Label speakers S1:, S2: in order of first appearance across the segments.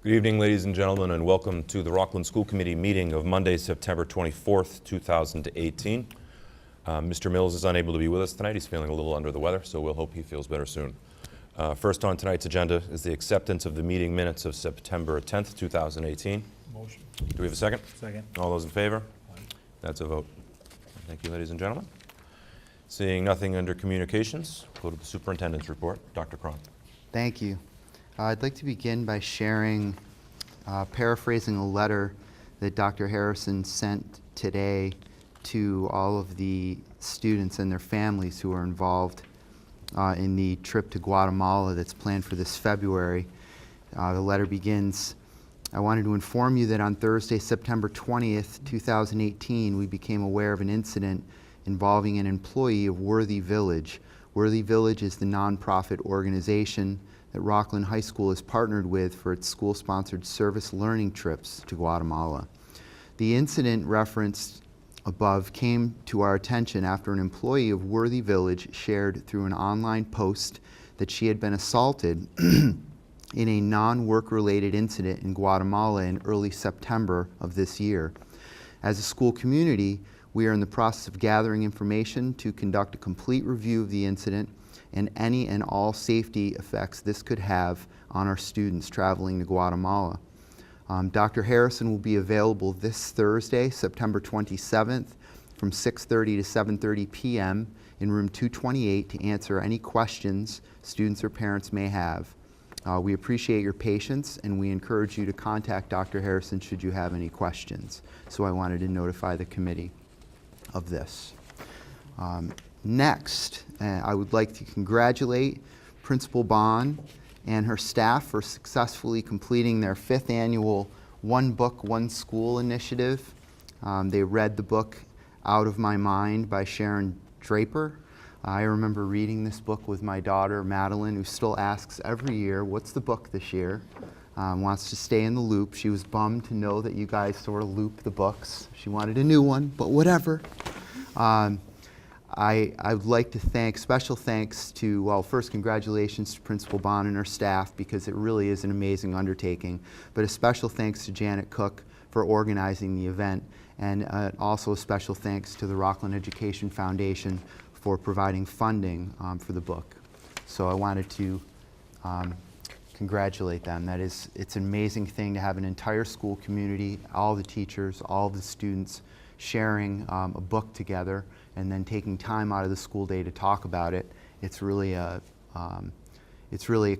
S1: Good evening, ladies and gentlemen, and welcome to the Rockland School Committee meeting of Monday, September 24th, 2018. Mr. Mills is unable to be with us tonight. He's feeling a little under the weather, so we'll hope he feels better soon. First on tonight's agenda is the acceptance of the meeting minutes of September 10th, 2018.
S2: Motion.
S1: Do we have a second?
S2: Second.
S1: All those in favor?
S2: Aye.
S1: That's a vote. Thank you, ladies and gentlemen. Seeing nothing under communications, go to the superintendent's report. Dr. Cron.
S3: Thank you. I'd like to begin by sharing, paraphrasing a letter that Dr. Harrison sent today to all of the students and their families who are involved in the trip to Guatemala that's planned for this February. The letter begins, I wanted to inform you that on Thursday, September 20th, 2018, we became aware of an incident involving an employee of Worthy Village. Worthy Village is the nonprofit organization that Rockland High School is partnered with for its school-sponsored service learning trips to Guatemala. The incident referenced above came to our attention after an employee of Worthy Village shared through an online post that she had been assaulted in a non-work-related incident in Guatemala in early September of this year. As a school community, we are in the process of gathering information to conduct a complete review of the incident and any and all safety effects this could have on our students traveling to Guatemala. Dr. Harrison will be available this Thursday, September 27th, from 6:30 to 7:30 p.m. in room 228 to answer any questions students or parents may have. We appreciate your patience, and we encourage you to contact Dr. Harrison should you have any questions. So I wanted to notify the committee of this. Next, I would like to congratulate Principal Bond and her staff for successfully completing their 5th annual One Book, One School initiative. They read the book Out of My Mind by Sharon Draper. I remember reading this book with my daughter, Madeline, who still asks every year, what's the book this year? Wants to stay in the loop. She was bummed to know that you guys sort of loop the books. She wanted a new one, but whatever. I would like to thank, special thanks to, well, first congratulations to Principal Bond and her staff because it really is an amazing undertaking, but a special thanks to Janet Cook for organizing the event, and also a special thanks to the Rockland Education Foundation for providing funding for the book. So I wanted to congratulate them. It's an amazing thing to have an entire school community, all the teachers, all the students sharing a book together and then taking time out of the school day to talk about it. It's really a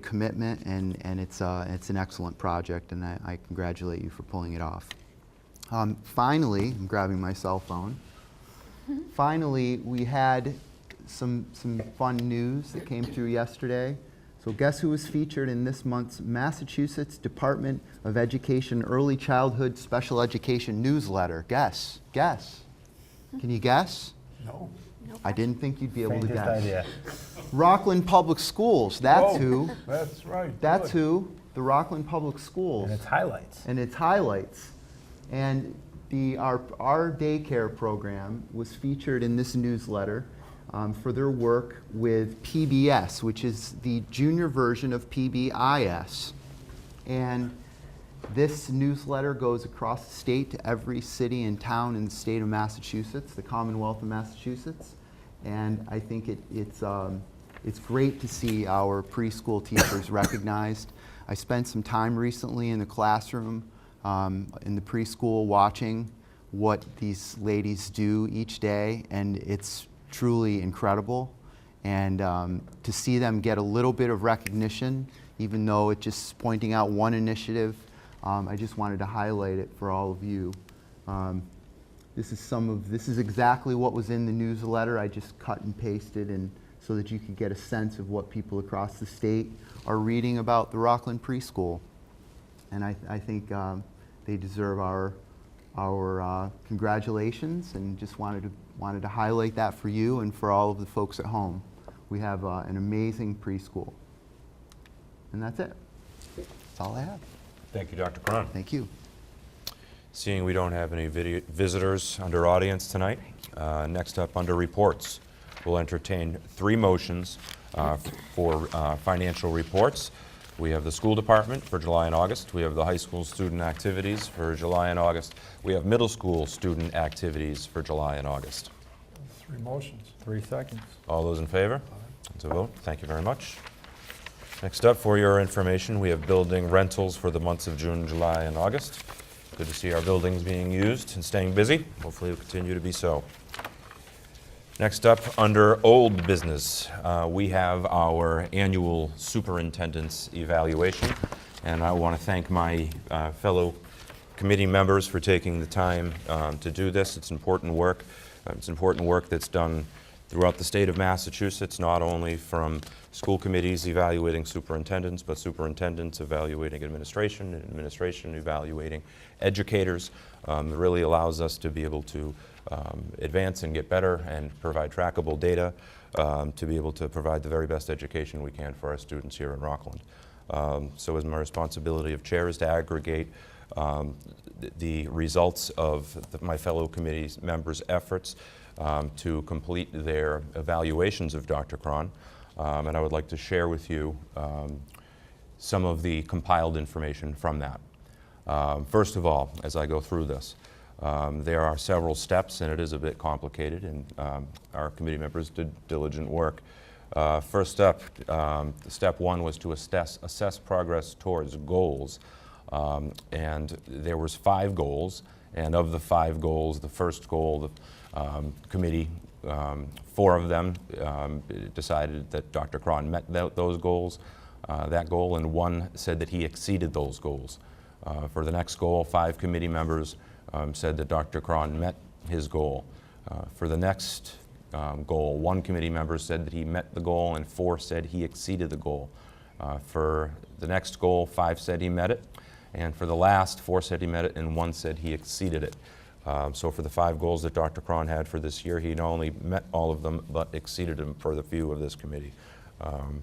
S3: commitment, and it's an excellent project, and I congratulate you for pulling it off. Finally, I'm grabbing my cell phone. Finally, we had some fun news that came through yesterday. So guess who was featured in this month's Massachusetts Department of Education Early Childhood Special Education newsletter? Guess. Can you guess?
S2: No.
S3: I didn't think you'd be able to
S2: Faintest
S3: guess.
S2: idea.
S3: Rockland Public Schools, that's who.
S2: That's right.
S3: That's
S2: Good.
S3: who, the Rockland Public Schools.
S2: And its highlights.
S3: And its highlights. And our daycare program was featured in this newsletter for their work with PBS, which is the junior version of PBIS. And this newsletter goes across the state to every city and town in the state of Massachusetts, the Commonwealth of Massachusetts. And I think it's great to see our preschool teachers recognized. I spent some time recently in the classroom in the preschool watching what these ladies do each day, and it's truly incredible. And to see them get a little bit of recognition, even though it's just pointing out one initiative, I just wanted to highlight it for all of you. This is exactly what was in the newsletter. I just cut and pasted, and so that you could get a sense of what people across the state are reading about the Rockland Preschool. And I think they deserve our congratulations, and just wanted to highlight that for you and for all of the folks at home. We have an amazing preschool. And that's it. That's all I have.
S1: Thank you, Dr. Cron.
S3: Thank you.
S1: Seeing we don't have any visitors under audience tonight, next up under reports, we'll entertain 3 motions for financial reports. We have the school department for July and August. We have the high school student activities for July and August. We have middle school student activities for July and August.
S2: 3 motions.
S4: 3 seconds.
S1: All those in favor? It's a vote. Thank you very much. Next up, for your information, we have building rentals for the months of June, July, and August. Good to see our buildings being used and staying busy. Hopefully, it will continue to be so. Next up, under old business, we have our annual superintendent's evaluation. And I want to thank my fellow committee members for taking the time to do this. It's important work. It's important work that's done throughout the state of Massachusetts, not only from school committees evaluating superintendents, but superintendents evaluating administration, and administration evaluating educators. It really allows us to be able to advance and get better and provide trackable data to be able to provide the very best education we can for our students here in Rockland. So as my responsibility of chair is to aggregate the results of my fellow committee members' efforts to complete their evaluations of Dr. Cron. And I would like to share with you some of the compiled information from that. First of all, as I go through this, there are several steps, and it is a bit complicated, and our committee members did diligent work. First up, step 1 was to assess progress towards goals. And there was 5 goals, and of the 5 goals, the first goal, the committee, 4 of them decided that Dr. Cron met those goals, that goal, and 1 said that he exceeded those goals. For the next goal, 5 committee members said that Dr. Cron met his goal. For the next goal, 1 committee member said that he met the goal, and 4 said he exceeded the goal. For the next goal, 5 said he met it. And for the last, 4 said he met it, and 1 said he exceeded it. So for the 5 goals that Dr. Cron had for this year, he not only met all of them, but exceeded them for the view of this committee.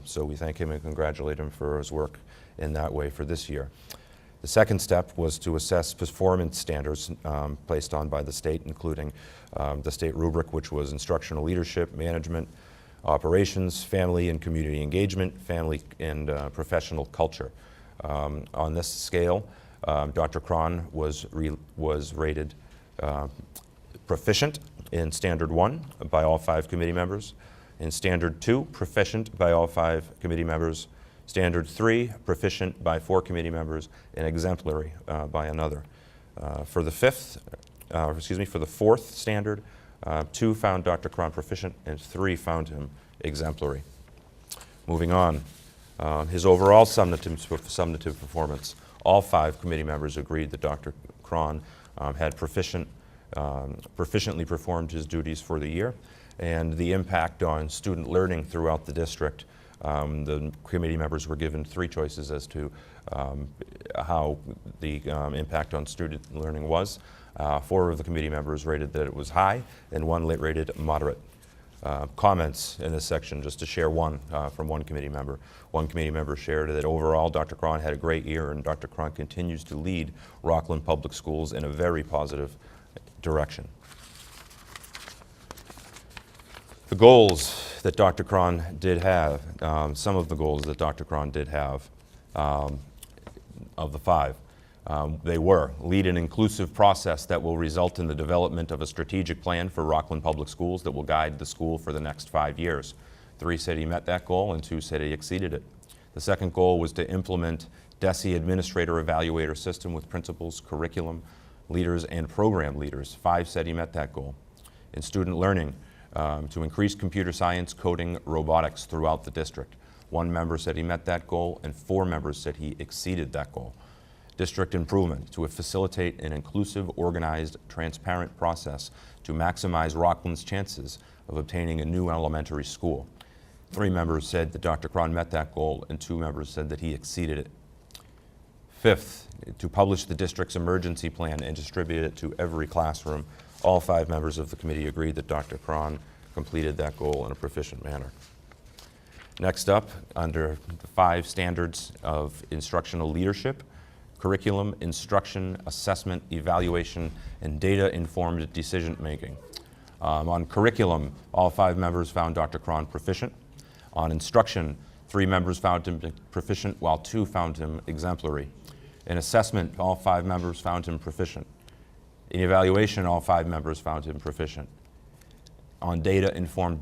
S1: So we thank him and congratulate him for his work in that way for this year. The second step was to assess performance standards placed on by the state, including the state rubric, which was instructional leadership, management, operations, family and community engagement, family and professional culture. On this scale, Dr. Cron was rated proficient in Standard 1 by all 5 committee members, in Standard 2, proficient by all 5 committee members, Standard 3, proficient by 4 committee members, and exemplary by another. For the 4th standard, 2 found Dr. Cron proficient and 3 found him exemplary. Moving on. His overall summative performance, all 5 committee members agreed that Dr. Cron had proficiently performed his duties for the year, and the impact on student learning throughout the district. The committee members were given 3 choices as to how the impact on student learning was. 4 of the committee members rated that it was high, and 1 rated moderate. Comments in this section, just to share one from one committee member. One committee member shared that overall Dr. Cron had a great year, and Dr. Cron continues to lead Rockland Public Schools in a very positive direction. The goals that Dr. Cron did have, some of the goals that Dr. Cron did have of the 5, they were lead an inclusive process that will result in the development of a strategic plan for Rockland Public Schools that will guide the school for the next 5 years. 3 said he met that goal, and 2 said he exceeded it. The second goal was to implement DESE Administrator Evaluator System with principals, curriculum leaders, and program leaders. 5 said he met that goal. In student learning, to increase computer science, coding, robotics throughout the district. 1 member said he met that goal, and 4 members said he exceeded that goal. District improvement, to facilitate an inclusive, organized, transparent process to maximize Rockland's chances of obtaining a new elementary school. 3 members said that Dr. Cron met that goal, and 2 members said that he exceeded it. 5th, to publish the district's emergency plan and distribute it to every classroom. All 5 members of the committee agreed that Dr. Cron completed that goal in a proficient manner. Next up, under the 5 standards of instructional leadership, curriculum, instruction, assessment, evaluation, and data-informed decision-making. On curriculum, all 5 members found Dr. Cron proficient. On instruction, 3 members found him proficient, while 2 found him exemplary. In assessment, all 5 members found him proficient. In evaluation, all 5 members found him proficient. On data-informed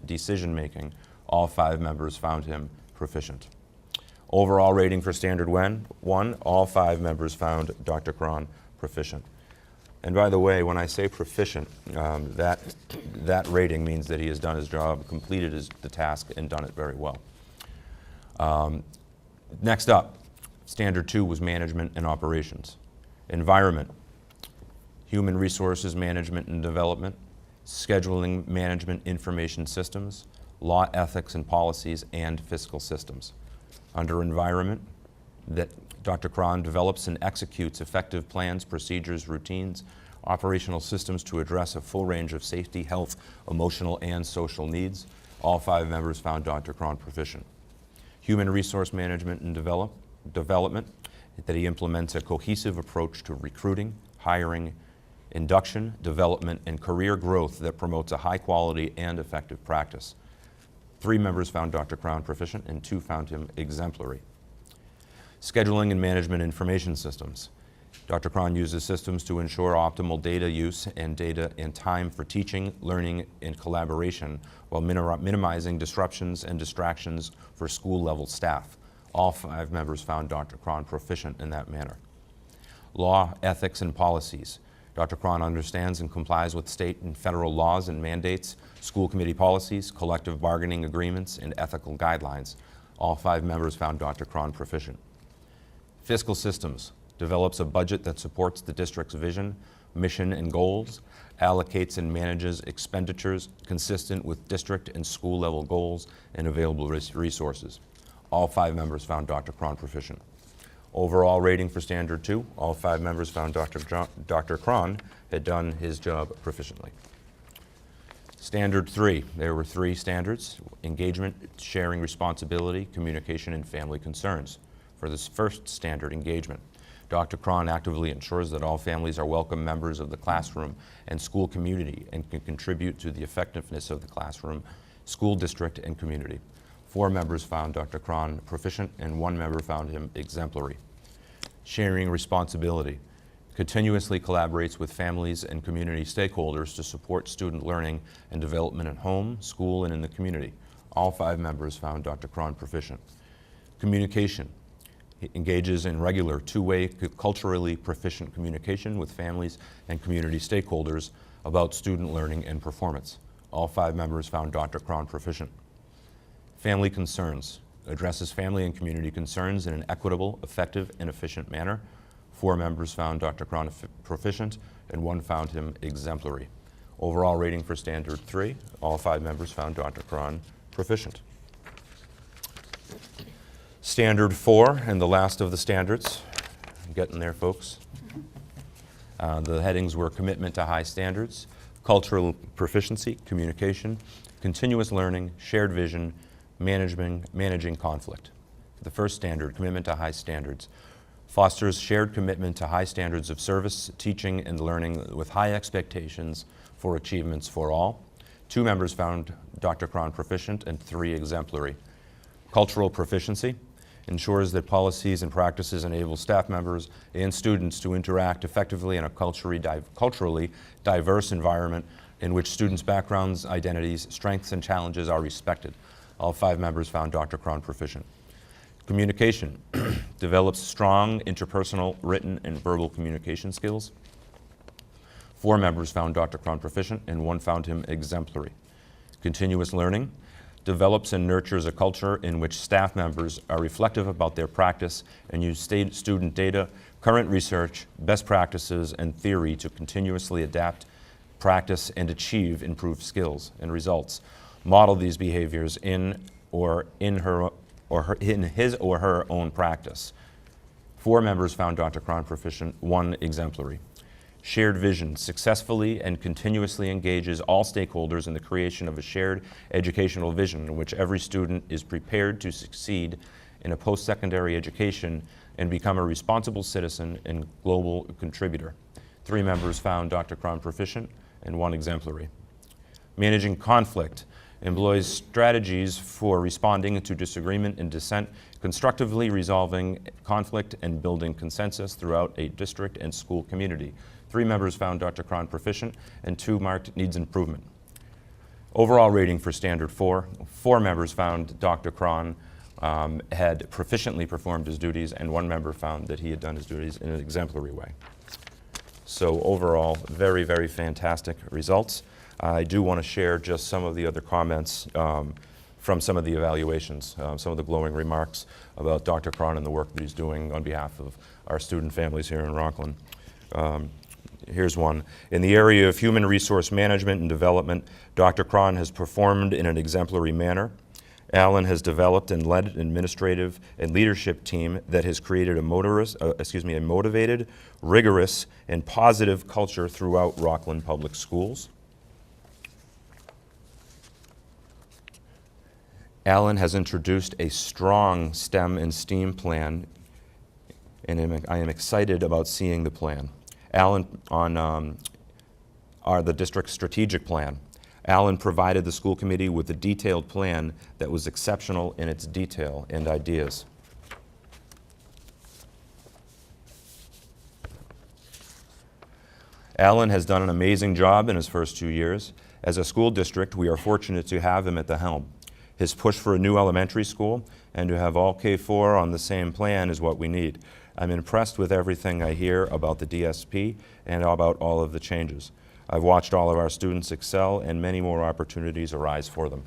S1: decision-making, all 5 members found him proficient. Overall rating for Standard 1, all 5 members found Dr. Cron proficient. And by the way, when I say proficient, that rating means that he has done his job, completed the task, and done it very well. Next up, Standard 2 was management and operations. Environment, human resources management and development, scheduling management information systems, law, ethics and policies, and fiscal systems. Under environment, that Dr. Cron develops and executes effective plans, procedures, routines, operational systems to address a full range of safety, health, emotional, and social needs. All 5 members found Dr. Cron proficient. Human resource management and development, that he implements a cohesive approach to recruiting, hiring, induction, development, and career growth that promotes a high quality and effective practice. 3 members found Dr. Cron proficient and 2 found him exemplary. Scheduling and management information systems. Dr. Cron uses systems to ensure optimal data use and data and time for teaching, learning, and collaboration while minimizing disruptions and distractions for school-level staff. All 5 members found Dr. Cron proficient in that manner. Law, ethics, and policies. Dr. Cron understands and complies with state and federal laws and mandates, school committee policies, collective bargaining agreements, and ethical guidelines. All 5 members found Dr. Cron proficient. Fiscal systems. Develops a budget that supports the district's vision, mission, and goals, allocates and manages expenditures consistent with district and school-level goals and available resources. All 5 members found Dr. Cron proficient. Overall rating for Standard 2, all 5 members found Dr. Cron had done his job proficiently. Standard 3, there were 3 standards: engagement, sharing responsibility, communication, and family concerns. For this first standard, engagement, Dr. Cron actively ensures that all families are welcome members of the classroom and school community and can contribute to the effectiveness of the classroom, school district, and community. 4 members found Dr. Cron proficient and 1 member found him exemplary. Sharing responsibility, continuously collaborates with families and community stakeholders to support student learning and development at home, school, and in the community. All 5 members found Dr. Cron proficient. Communication, he engages in regular two-way, culturally proficient communication with families and community stakeholders about student learning and performance. All 5 members found Dr. Cron proficient. Family concerns, addresses family and community concerns in an equitable, effective, and efficient manner. 4 members found Dr. Cron proficient and 1 found him exemplary. Overall rating for Standard 3, all 5 members found Dr. Cron proficient. Standard 4, and the last of the standards. I'm getting there, folks. The headings were commitment to high standards, cultural proficiency, communication, continuous learning, shared vision, managing conflict. The first standard, commitment to high standards, fosters shared commitment to high standards of service, teaching, and learning with high expectations for achievements for all. 2 members found Dr. Cron proficient and 3 exemplary. Cultural proficiency ensures that policies and practices enable staff members and students to interact effectively in a culturally diverse environment in which students' backgrounds, identities, strengths, and challenges are respected. All 5 members found Dr. Cron proficient. Communication develops strong interpersonal, written, and verbal communication skills. 4 members found Dr. Cron proficient and 1 found him exemplary. Continuous learning develops and nurtures a culture in which staff members are reflective about their practice and use student data, current research, best practices, and theory to continuously adapt, practice, and achieve improved skills and results. Model these behaviors in his or her own practice. 4 members found Dr. Cron proficient, 1 exemplary. Shared vision successfully and continuously engages all stakeholders in the creation of a shared educational vision in which every student is prepared to succeed in a post-secondary education and become a responsible citizen and global contributor. 3 members found Dr. Cron proficient and 1 exemplary. Managing conflict employs strategies for responding to disagreement and dissent, constructively resolving conflict and building consensus throughout a district and school community. 3 members found Dr. Cron proficient and 2 marked needs improvement. Overall rating for Standard 4, 4 members found Dr. Cron had proficiently performed his duties, and 1 member found that he had done his duties in an exemplary way. So overall, very, very fantastic results. I do want to share just some of the other comments from some of the evaluations, some of the glowing remarks about Dr. Cron and the work that he's doing on behalf of our student families here in Rockland. Here's one. In the area of human resource management and development, Dr. Cron has performed in an exemplary manner. Alan has developed and led an administrative and leadership team that has created a motivated, rigorous, and positive culture throughout Rockland Public Schools. Alan has introduced a strong STEM and STEAM plan, and I am excited about seeing the plan. Alan, on the district's strategic plan. Alan provided the school committee with a detailed plan that was exceptional in its detail and ideas. Alan has done an amazing job in his first 2 years. As a school district, we are fortunate to have him at the helm. His push for a new elementary school and to have all K-4 on the same plan is what we need. I'm impressed with everything I hear about the DSP and about all of the changes. I've watched all of our students excel and many more opportunities arise for them.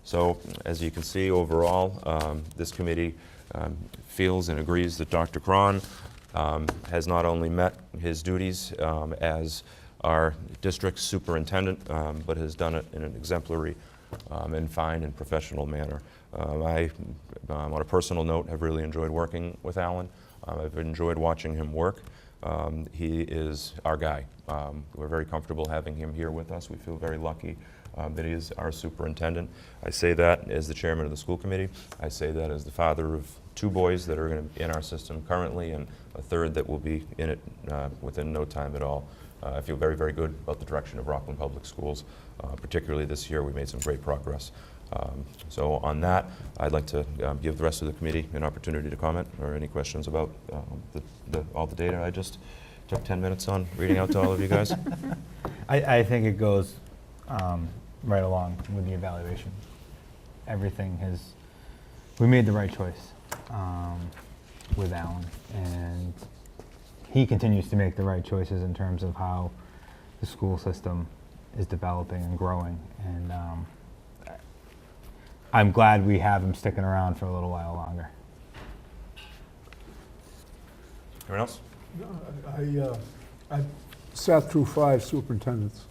S1: So, as you can see, overall, this committee feels and agrees that Dr. Cron has not only met his duties as our district superintendent, but has done it in an exemplary and fine and professional manner. I, on a personal note, have really enjoyed working with Alan. I've enjoyed watching him work. He is our guy. We're very comfortable having him here with us. We feel very lucky that he is our superintendent. I say that as the chairman of the school committee. I say that as the father of 2 boys that are in our system currently, and a 3rd that will be in it within no time at all. I feel very, very good about the direction of Rockland Public Schools. Particularly this year, we made some great progress. So on that, I'd like to give the rest of the committee an opportunity to comment or any questions about all the data I just took 10 minutes on reading out to all of you guys.
S2: I think it goes right along with the evaluation. We made the right choice with Alan, and he continues to make the right choices in terms of how the school system is developing and growing. And I'm glad we have him sticking around for a little while longer.
S1: Anyone else?
S4: I sat through 5 superintendents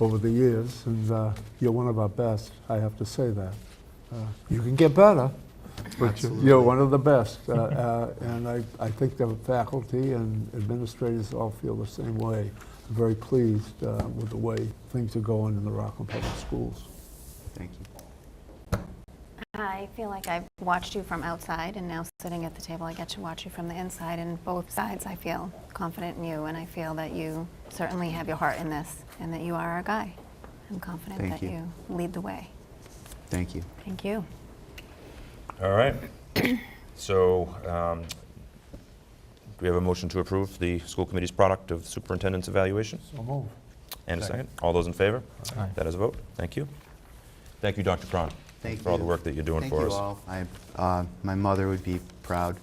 S4: over the years, and you're one of our best. I have to say that. You can get better, but you're one of the best. And I think the faculty and administrators all feel the same way. I'm very pleased with the way things are going in the Rockland Public Schools.
S3: Thank you.
S5: I feel like I've watched you from outside, and now sitting at the table, I get to watch you from the inside. And both sides, I feel confident in you, and I feel that you certainly have your heart in this, and that you are our guy. I'm confident
S3: Thank
S5: that
S3: you.
S5: you lead the way.
S3: Thank you.
S5: Thank you.
S1: All right. So, do we have a motion to approve the school committee's product of superintendent's evaluation?
S4: So move.
S1: And a second. All those in favor?
S2: Aye.
S1: That is a vote. Thank you. Thank you, Dr. Cron.
S3: Thank
S1: for all
S3: you.
S1: the work that you're doing
S3: Thank
S1: for
S3: you
S1: us.
S3: all. My mother would be proud,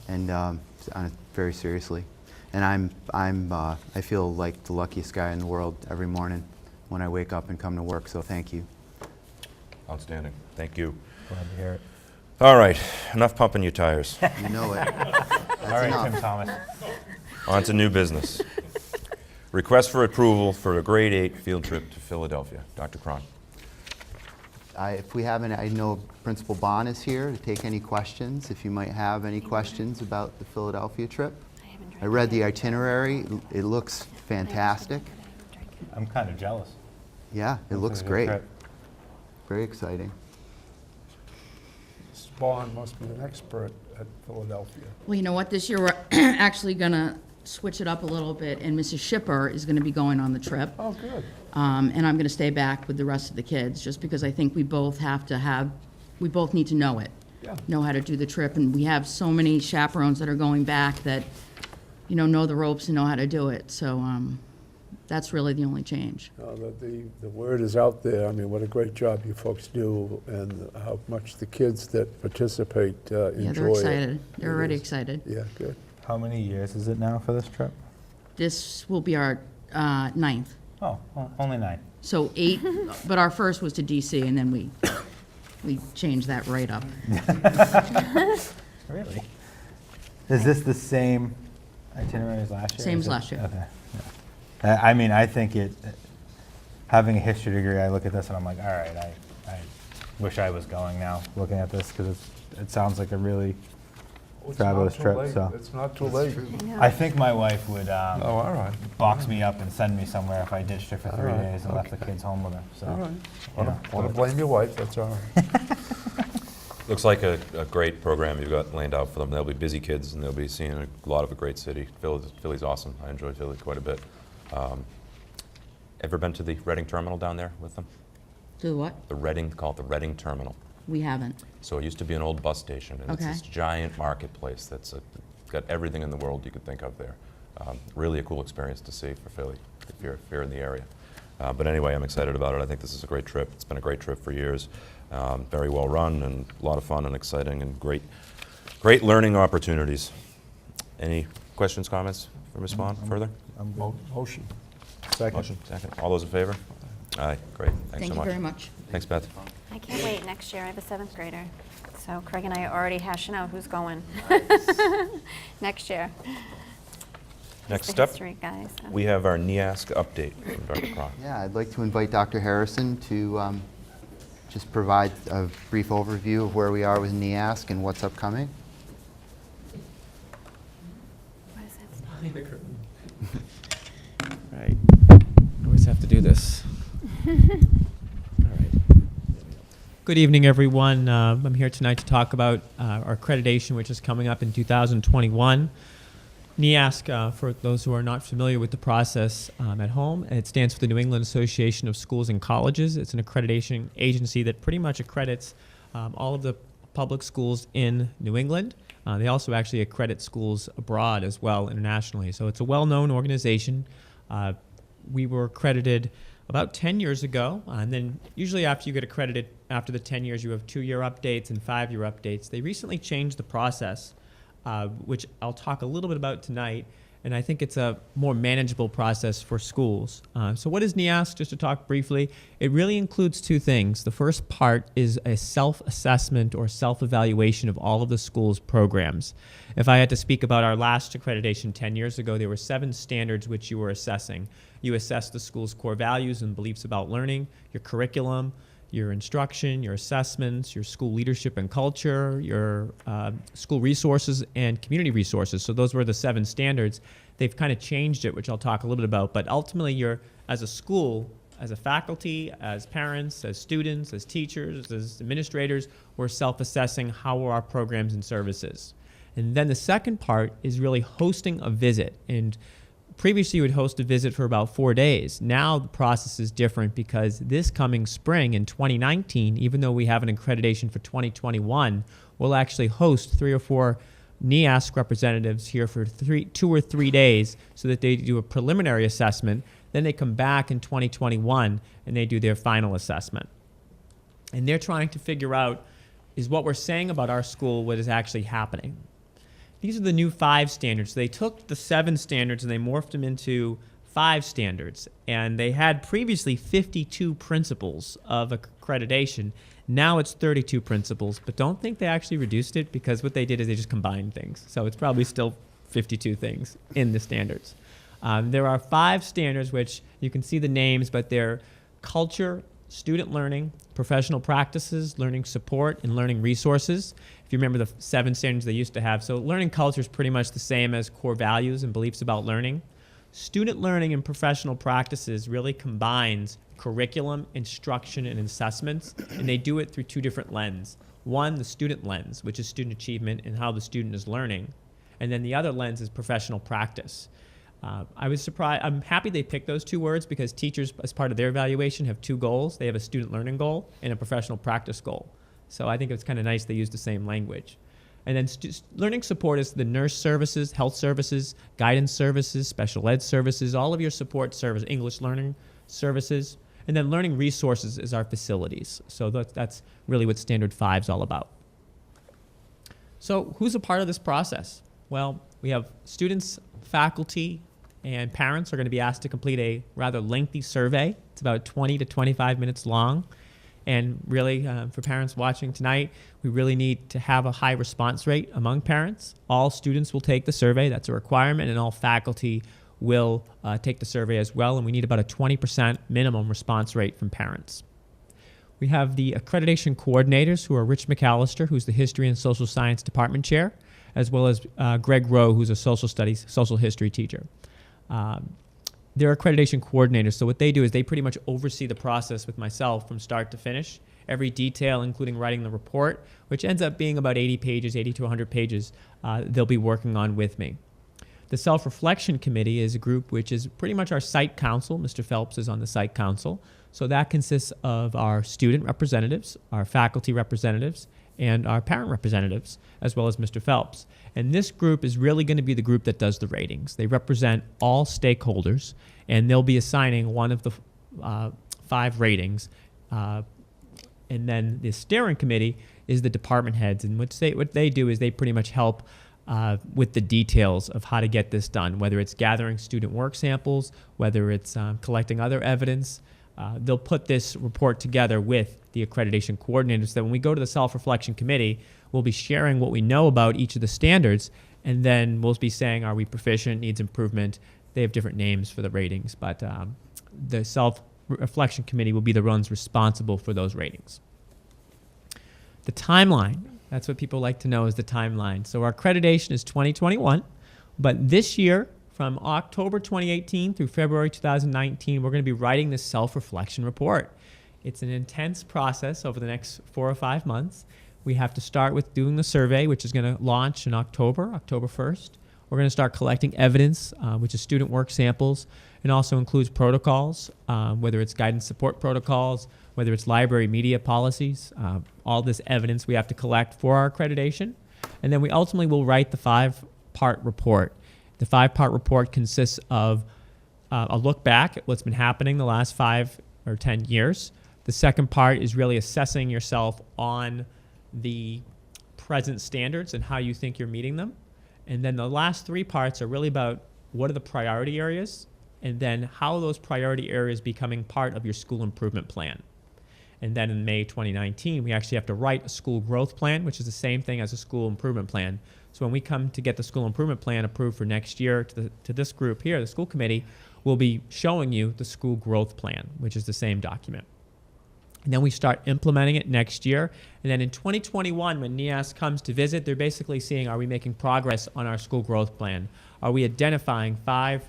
S3: and on it very seriously. And I feel like the luckiest guy in the world every morning when I wake up and come to work. So thank you.
S1: Outstanding. Thank you.
S2: Glad to hear it.
S1: All right. Enough pumping your tires.
S3: You know it.
S2: All right,
S3: enough.
S2: Tim Thomas.
S1: On to new business. Request for approval for a grade 8 field trip to Philadelphia. Dr. Cron.
S3: If we haven't, I know Principal Bond is here to take any questions. If you might have any questions about the Philadelphia trip. I read the itinerary. It looks fantastic.
S2: I'm kind of jealous.
S3: Yeah, it looks
S2: a good
S3: great.
S2: trip.
S3: Very exciting.
S4: Spawn must be an expert at Philadelphia.
S6: Well, you know what? This year we're actually gonna switch it up a little bit, and Mrs. Shipper is going to be going on the trip.
S4: Oh, good.
S6: And I'm going to stay back with the rest of the kids, just because I think we both need to know it.
S4: Yeah.
S6: Know how to do the trip, and we have so many chaperones that are going back that, know the ropes and know how to do it. So that's really the only change.
S4: The word is out there. I mean, what a great job you folks do, and how much the kids that participate enjoy it.
S6: Yeah, they're excited. They're
S4: It
S6: already
S4: is.
S6: excited.
S4: Yeah, good.
S2: How many years is it now for this trip?
S6: This will be our 9th.
S2: Oh, well, only 9.
S6: So 8, but our first was to DC, and then we changed that right up.
S2: Really? Is this the same itinerary as last year?
S6: Same
S2: Is
S6: as
S2: it-
S6: last year.
S2: Okay. Yeah. I mean, I think having a history degree, I look at this and I'm like, all right, I wish I was going now, looking at this, because it sounds like a really fabulous trip. So
S4: It's not too late.
S2: I think my wife would
S4: Oh, all right.
S2: box me up and send me somewhere if I ditched her for 3
S4: All right,
S2: days and left the kids home with her. So,
S4: All right.
S2: you know.
S4: Want to blame your wife, that's all right.
S1: Looks like a great program you've got laid out for them. They'll be busy kids, and they'll be seeing a lot of a great city. Philly's awesome. I enjoy Philly quite a bit. Ever been to the Reading Terminal down there with them?
S6: Do what?
S1: Call it the Reading Terminal.
S6: We haven't.
S1: So it used to be an old bus station, and
S6: Okay.
S1: it's this giant marketplace that's got everything in the world you could think of there. Really a cool experience to see for Philly if you're in the area. But anyway, I'm excited about it. I think this is a great trip. It's been a great trip for years. Very well run, and a lot of fun and exciting, and great learning opportunities. Any questions, comments for Ms. Vaughn further?
S4: Motion.
S2: Second.
S1: Motion, second. All those in favor? Aye, great. Thanks
S6: Thank
S1: so
S6: you
S1: much.
S6: very much.
S1: Thanks, Beth.
S5: I can't wait. Next year, I have a 7th grader. So Craig and I are already hashing out who's going next year.
S1: Next
S5: The
S1: step,
S5: history guy, so.
S1: we have our NEASC update from Dr. Cross.
S3: Yeah, I'd like to invite Dr. Harrison to just provide a brief overview of where we are with NEASC and what's upcoming.
S5: What is that?
S7: Right. I always have to do this. All right. Good evening, everyone. I'm here tonight to talk about our accreditation, which is coming up in 2021. NEASC, for those who are not familiar with the process at home, it stands for the New England Association of Schools and Colleges. It's an accreditation agency that pretty much accredits all of the public schools in New England. They also actually accredit schools abroad as well, internationally. So it's a well-known organization. We were accredited about 10 years ago, and then usually after you get accredited, after the 10 years, you have 2-year updates and 5-year updates. They recently changed the process, which I'll talk a little bit about tonight, and I think it's a more manageable process for schools. So what is NEASC? Just to talk briefly, it really includes 2 things. The first part is a self-assessment or self-evaluation of all of the school's programs. If I had to speak about our last accreditation 10 years ago, there were 7 standards which you were assessing. You assessed the school's core values and beliefs about learning, your curriculum, your instruction, your assessments, your school leadership and culture, your school resources and community resources. So those were the 7 standards. They've kind of changed it, which I'll talk a little bit about. But ultimately, you're, as a school, as a faculty, as parents, as students, as teachers, as administrators, we're self-assessing how are our programs and services. And then the second part is really hosting a visit. And previously, you would host a visit for about 4 days. Now the process is different because this coming spring in 2019, even though we have an accreditation for 2021, we'll actually host 3 or 4 NEASC representatives here for 2 or 3 days so that they do a preliminary assessment. Then they come back in 2021 and they do their final assessment. And they're trying to figure out, is what we're saying about our school what is actually happening? These are the new 5 standards. They took the 7 standards and they morphed them into 5 standards. And they had previously 52 principles of accreditation. Now it's 32 principles. But don't think they actually reduced it, because what they did is they just combined things. So it's probably still 52 things in the standards. There are 5 standards which you can see the names, but they're culture, student learning, professional practices, learning support, and learning resources. If you remember the 7 standards they used to have. So learning culture is pretty much the same as core values and beliefs about learning. Student learning and professional practices really combines curriculum, instruction, and assessments, and they do it through 2 different lenses. One, the student lens, which is student achievement and how the student is learning. And then the other lens is professional practice. I was surprised. I'm happy they picked those two words because teachers, as part of their evaluation, have two goals. They have a student learning goal and a professional practice goal. So I think it's kind of nice they use the same language. And then learning support is the nurse services, health services, guidance services, special ed services, all of your support services, English learning services. And then learning resources is our facilities. So that's really what Standard 5 is all about. So who's a part of this process? Well, we have students, faculty, and parents are going to be asked to complete a rather lengthy survey. It's about 20 to 25 minutes long. And really, for parents watching tonight, we really need to have a high response rate among parents. All students will take the survey. That's a requirement. And all faculty will take the survey as well. And we need about a 20% minimum response rate from parents. We have the accreditation coordinators, who are Rich McAllister, who's the History and Social Science Department Chair, as well as Greg Rowe, who's a social studies, social history teacher. They're accreditation coordinators, so what they do is they pretty much oversee the process with myself from start to finish. Every detail, including writing the report, which ends up being about 80 pages, 80 to 100 pages, they'll be working on with me. The Self-Reflection Committee is a group which is pretty much our site council. Mr. Phelps is on the site council. So that consists of our student representatives, our faculty representatives, and our parent representatives, as well as Mr. Phelps. And this group is really going to be the group that does the ratings. They represent all stakeholders, and they'll be assigning one of the 5 ratings. And then the steering committee is the department heads. And what they do is they pretty much help with the details of how to get this done, whether it's gathering student work samples, whether it's collecting other evidence. They'll put this report together with the accreditation coordinators, so that when we go to the self-reflection committee, we'll be sharing what we know about each of the standards, and then we'll be saying, are we proficient, needs improvement? They have different names for the ratings, but the self-reflection committee will be the ones responsible for those ratings. The timeline, that's what people like to know, is the timeline. So our accreditation is 2021, but this year, from October 2018 through February 2019, we're going to be writing this self-reflection report. It's an intense process over the next 4 or 5 months. We have to start with doing the survey, which is going to launch in October 1st. We're going to start collecting evidence, which is student work samples, and also includes protocols, whether it's guidance support protocols, whether it's library media policies, all this evidence we have to collect for our accreditation. And then we ultimately will write the 5-part report. The 5-part report consists of a look back at what's been happening the last 5 or 10 years. The second part is really assessing yourself on the present standards and how you think you're meeting them. And then the last 3 parts are really about what are the priority areas, and then how those priority areas becoming part of your school improvement plan. And then in May 2019, we actually have to write a school growth plan, which is the same thing as a school improvement plan. So when we come to get the school improvement plan approved for next year to this group here, the school committee, we'll be showing you the school growth plan, which is the same document. And then we start implementing it next year. And then in 2021, when NEAS comes to visit, they're basically seeing, are we making progress on our school growth plan? Are we identifying for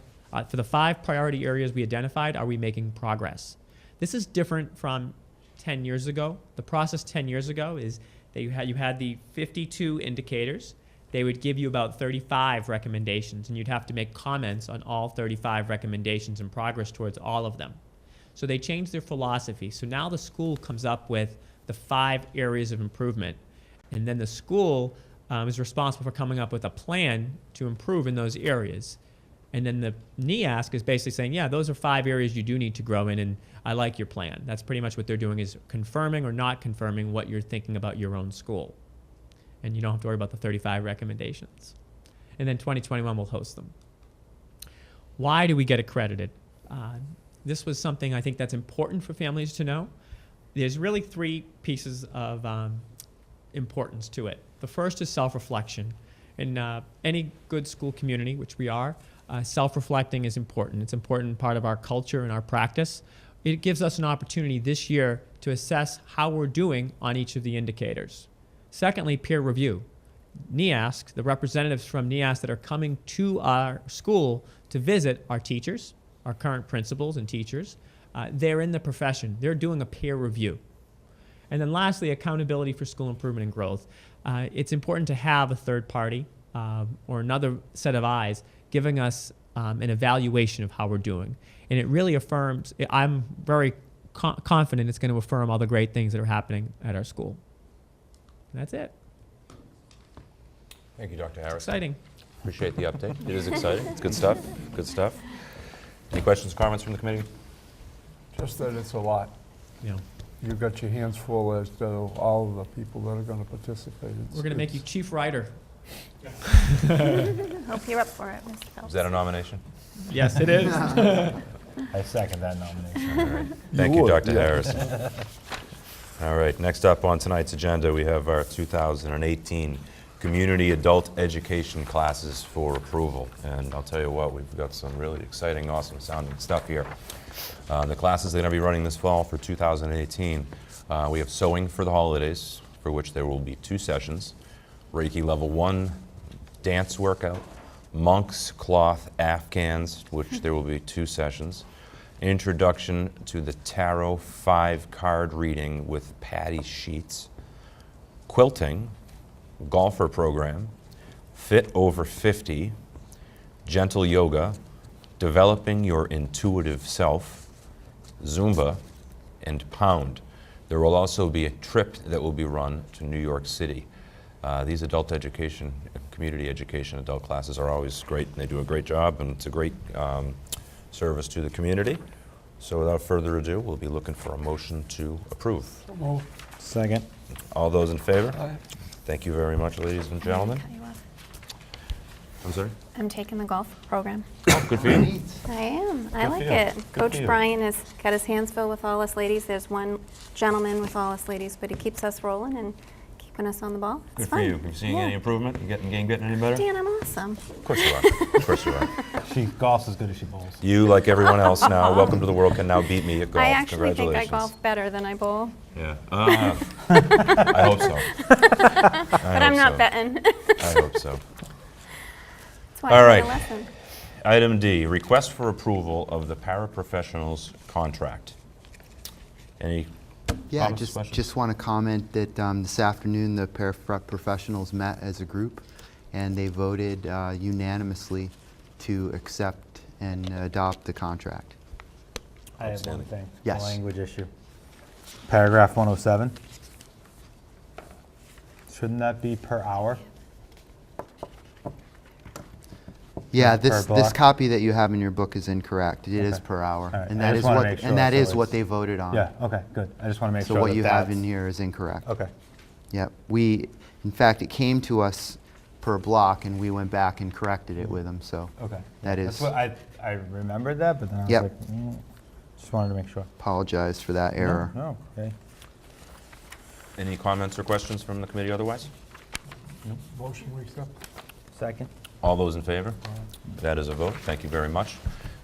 S7: the 5 priority areas we identified, are we making progress? This is different from 10 years ago. The process 10 years ago is that you had the 52 indicators. They would give you about 35 recommendations, and you'd have to make comments on all 35 recommendations and progress towards all of them. So they changed their philosophy. So now the school comes up with the 5 areas of improvement, and then the school is responsible for coming up with a plan to improve in those areas. And then the NEASC is basically saying, yeah, those are 5 areas you do need to grow in, and I like your plan. That's pretty much what they're doing, is confirming or not confirming what you're thinking about your own school. And you don't have to worry about the 35 recommendations. And then 2021 will host them. Why do we get accredited? This was something I think that's important for families to know. There's really 3 pieces of importance to it. The first is self-reflection. In any good school community, which we are, self-reflecting is important. It's an important part of our culture and our practice. It gives us an opportunity this year to assess how we're doing on each of the indicators. Secondly, peer review. NEASC, the representatives from NEASC that are coming to our school to visit our teachers, our current principals and teachers, they're in the profession. They're doing a peer review. And then lastly, accountability for school improvement and growth. It's important to have a third party or another set of eyes giving us an evaluation of how we're doing. And it really affirms, I'm very confident it's going to affirm all the great things that are happening at our school. And that's it.
S1: Thank you, Dr. Harris.
S7: Exciting.
S1: Appreciate the update. It is exciting. It's good stuff. Good stuff. Any questions, comments from the committee?
S4: Just that it's a lot.
S7: Yeah.
S4: You've got your hands full as do all of the people that are going to participate.
S7: We're going to make you chief writer.
S5: Hope you're up for it, Mr. Phelps.
S1: Is that a nomination?
S7: Yes, it is.
S2: I second that nomination.
S1: All right. Thank you,
S4: would,
S1: Dr.
S4: yeah.
S1: Harris. All right, next up on tonight's agenda, we have our 2018 Community Adult Education classes for approval. And I'll tell you what, we've got some really exciting, awesome sounding stuff here. The classes that are going to be running this fall for 2018, we have Sewing for the Holidays, for which there will be 2 sessions. Reiki Level 1 dance workout, Monk's Cloth Afghans, which there will be 2 sessions. Introduction to the Tarot 5 card reading with Patty Sheets. Quilting, golfer program, Fit Over 50, gentle yoga, developing your intuitive self, Zumba, and Pound. There will also be a trip that will be run to New York City. These adult education, community education adult classes are always great, and they do a great job, and it's a great service to the community. So without further ado, we'll be looking for a motion to approve.
S2: Second.
S1: All those in favor?
S4: Aye.
S1: Thank you very much, ladies and gentlemen.
S5: Cut you off.
S1: I'm sorry?
S5: I'm taking the golf program.
S1: Oh, good for you.
S5: I am. I
S1: Good
S5: like
S1: for you.
S5: it.
S1: Good for
S5: Coach
S1: you.
S5: Brian has got his hands full with all us ladies. There's one gentleman with all us ladies, but he keeps us rolling and keeping us on the ball. It's
S1: Good
S5: fun.
S1: for you. Are you seeing any improvement? You getting any better?
S5: Dan, I'm awesome.
S1: Of course you are. Of course you are.
S2: She golfs as good as she bowls.
S1: You, like everyone else now, welcome to the world, can now beat me at golf.
S5: I actually think I
S1: Congratulations.
S5: golf better than I bowl,
S1: Yeah. I hope so.
S5: but I'm not betting.
S1: I hope so.
S5: That's why
S1: All
S5: I
S1: right.
S5: need a lesson.
S1: Item D, request for approval of the paraprofessionals contract. Any
S3: Yeah,
S1: comments, questions?
S3: just want to comment that this afternoon the paraprofessionals met as a group and they voted unanimously to accept and adopt the contract.
S2: I have one
S1: Outstanding.
S2: thing.
S3: Yes.
S2: A language issue. Paragraph 107. Shouldn't that be per hour?
S3: Yeah,
S2: Per
S3: this
S2: block?
S3: copy that you have in your book is incorrect. It is
S2: Okay.
S3: per hour.
S2: All right.
S3: And
S2: I
S3: that
S2: just
S3: is
S2: wanna
S3: what
S2: make sure
S3: and that
S2: so
S3: is what
S2: it's-
S3: they voted on.
S2: Yeah, okay, good. I just want to make
S3: So
S2: sure
S3: what
S2: that
S3: you have
S2: that's-
S3: in here is incorrect.
S2: Okay.
S3: Yep. In fact, it came to us per block and we went back and corrected it with them, so
S2: Okay.
S3: that
S2: That's
S3: is,
S2: what I remembered that, but then I was
S3: Yep.
S2: like, just wanted to make sure.
S3: apologize for that error.
S2: No, okay.
S1: Any comments or questions from the committee otherwise?
S4: Motion we accept.
S2: Second.
S1: All those in favor? That is a vote. Thank you very much.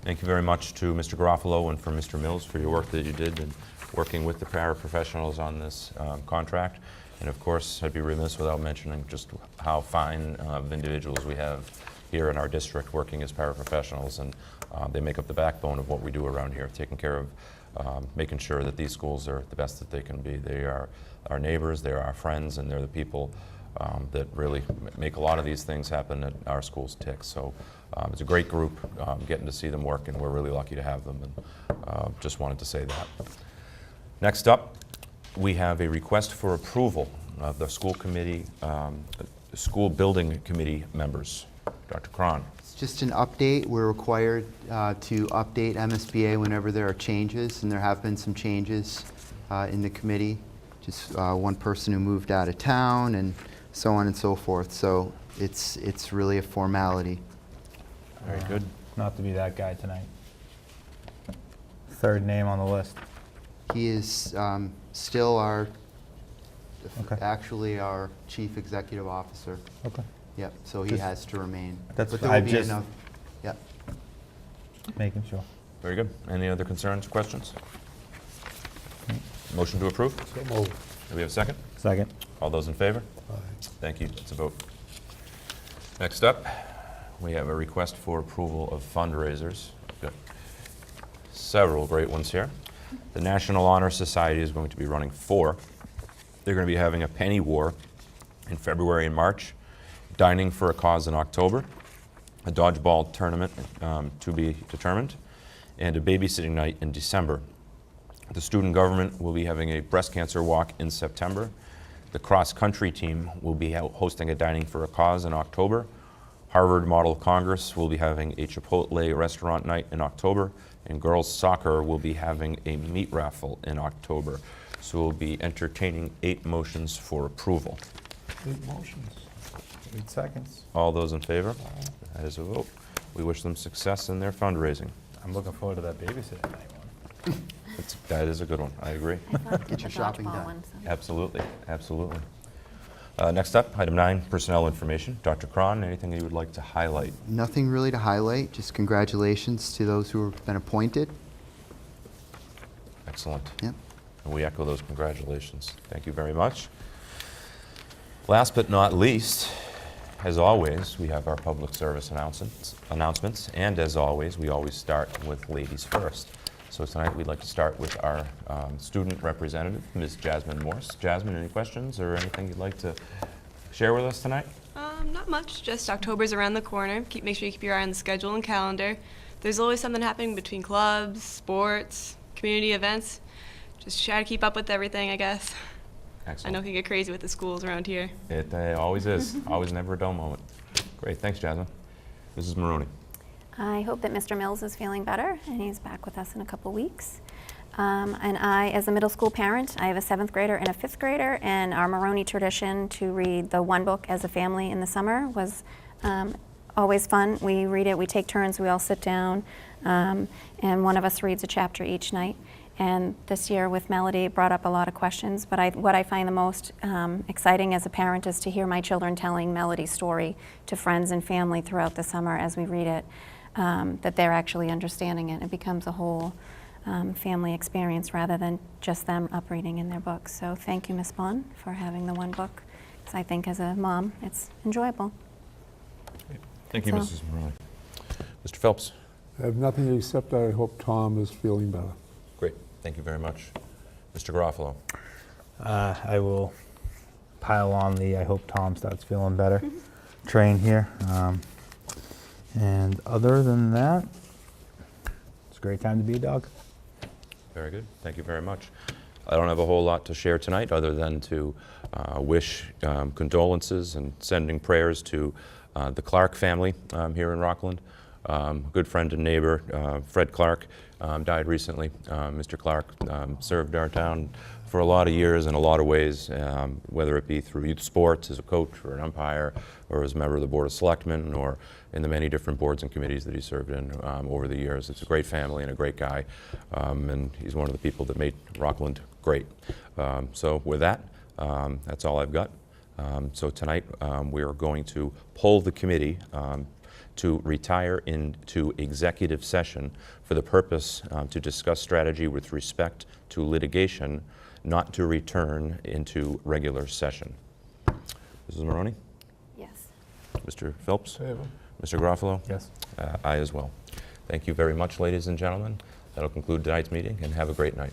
S1: Thank you very much to Mr. Garofalo and for Mr. Mills for your work that you did in working with the paraprofessionals on this contract. And of course, I'd be remiss without mentioning just how fine of individuals we have here in our district working as paraprofessionals. And they make up the backbone of what we do around here, taking care of making sure that these schools are the best that they can be. They are our neighbors, they're our friends, and they're the people that really make a lot of these things happen at our schools tick. So it's a great group, getting to see them work, and we're really lucky to have them, and just wanted to say that. Next up, we have a request for approval of the school committee, school building committee members. Dr. Cron.
S3: It's just an update. We're required to update MSBA whenever there are changes, and there have been some changes in the committee. Just one person who moved out of town and so on and so forth. So it's really a formality.
S1: Very good.
S2: Not to be that guy tonight. Third name on the list.
S3: He is still
S2: Okay.
S3: actually our chief executive officer.
S2: Okay.
S3: Yep, so he
S2: Just-
S3: has to remain.
S2: That's
S3: But there
S2: I
S3: will be
S2: just-
S3: enough. Yep.
S2: Making sure.
S1: Very good. Any other concerns, questions? Motion to approve?
S4: So moved.
S1: Do we have a second?
S2: Second.
S1: All those in favor?
S4: Aye.
S1: Thank you. It's a vote. Next up, we have a request for approval of fundraisers. Got several great ones here. The National Honor Society is going to be running 4. They're going to be having a penny war in February and March, dining for a cause in October, a dodgeball tournament to be determined, and a babysitting night in December. The student government will be having a breast cancer walk in September. The cross-country team will be hosting a dining for a cause in October. Harvard Model Congress will be having a Chipotle restaurant night in October, and girls soccer will be having a meat raffle in October. So we'll be entertaining 8 motions for approval.
S4: 8 motions.
S8: 8 seconds.
S1: All those in favor? That is a vote. We wish them success in their fundraising.
S8: I'm looking forward to that babysitter night one.
S1: That is a good one, I agree.
S5: I thought
S3: Get
S5: the
S3: your shopping
S5: dodgeball
S3: done.
S5: one, so-
S1: Absolutely, absolutely. Next up, item 9, personnel information. Dr. Cron, anything you would like to highlight?
S3: Nothing really to highlight, just congratulations to those who have been appointed.
S1: Excellent.
S3: Yep.
S1: And we echo those congratulations. Thank you very much. Last but not least, as always, we have our public service announcements, and as always, we always start with ladies first. So tonight, we'd like to start with our student representative, Ms. Jasmine Morse. Jasmine, any questions or anything you'd like to share with us tonight?
S9: Not much, just October's around the corner. Make sure you keep your eye on the schedule and calendar. There's always something happening between clubs, sports, community events. Just try to keep up with everything, I guess. I
S1: Excellent.
S9: know it can get crazy with the schools around here.
S1: It always is. Always never a dull moment. Great. Thanks, Jasmine. Mrs. Maroney.
S5: I hope that Mr. Mills is feeling better and he's back with us in a couple weeks. And I, as a middle school parent, I have a 7th grader and a 5th grader, and our Maroney tradition to read the one book as a family in the summer was always fun. We read it, we take turns, we all sit down, and one of us reads a chapter each night. And this year with Melody, it brought up a lot of questions, but what I find the most exciting as a parent is to hear my children telling Melody's story to friends and family throughout the summer as we read it, that they're actually understanding it. It becomes a whole family experience rather than just them up reading in their books. So thank you, Ms. Bond, for having the one book, because I think as a mom, it's enjoyable.
S1: Thank you,
S5: That's
S1: Mrs. Maroney. Mr. Phelps.
S4: I have nothing except I hope Tom is feeling better.
S1: Great. Thank you very much. Mr. Garofalo.
S2: I will pile on the I hope Tom starts feeling better train here. And other than that, it's a great time to be a dog.
S1: Very good. Thank you very much. I don't have a whole lot to share tonight other than to wish condolences and sending prayers to the Clark family here in Rockland. A good friend and neighbor, Fred Clark, died recently. Mr. Clark served our town for a lot of years in a lot of ways, whether it be through youth sports as a coach or an umpire or as a member of the Board of Selectmen or in the many different boards and committees that he served in over the years. It's a great family and a great guy, and he's one of the people that made Rockland great. So with that, that's all I've got. So tonight we are going to poll the committee to retire into executive session for the purpose to discuss strategy with respect to litigation, not to return into regular session. Mrs. Maroney?
S5: Yes.
S1: Mr. Phelps?
S4: Favor.
S1: Mr. Garofalo?
S2: Yes.
S1: I as well. Thank you very much, ladies and gentlemen. That'll conclude tonight's meeting, and have a great night.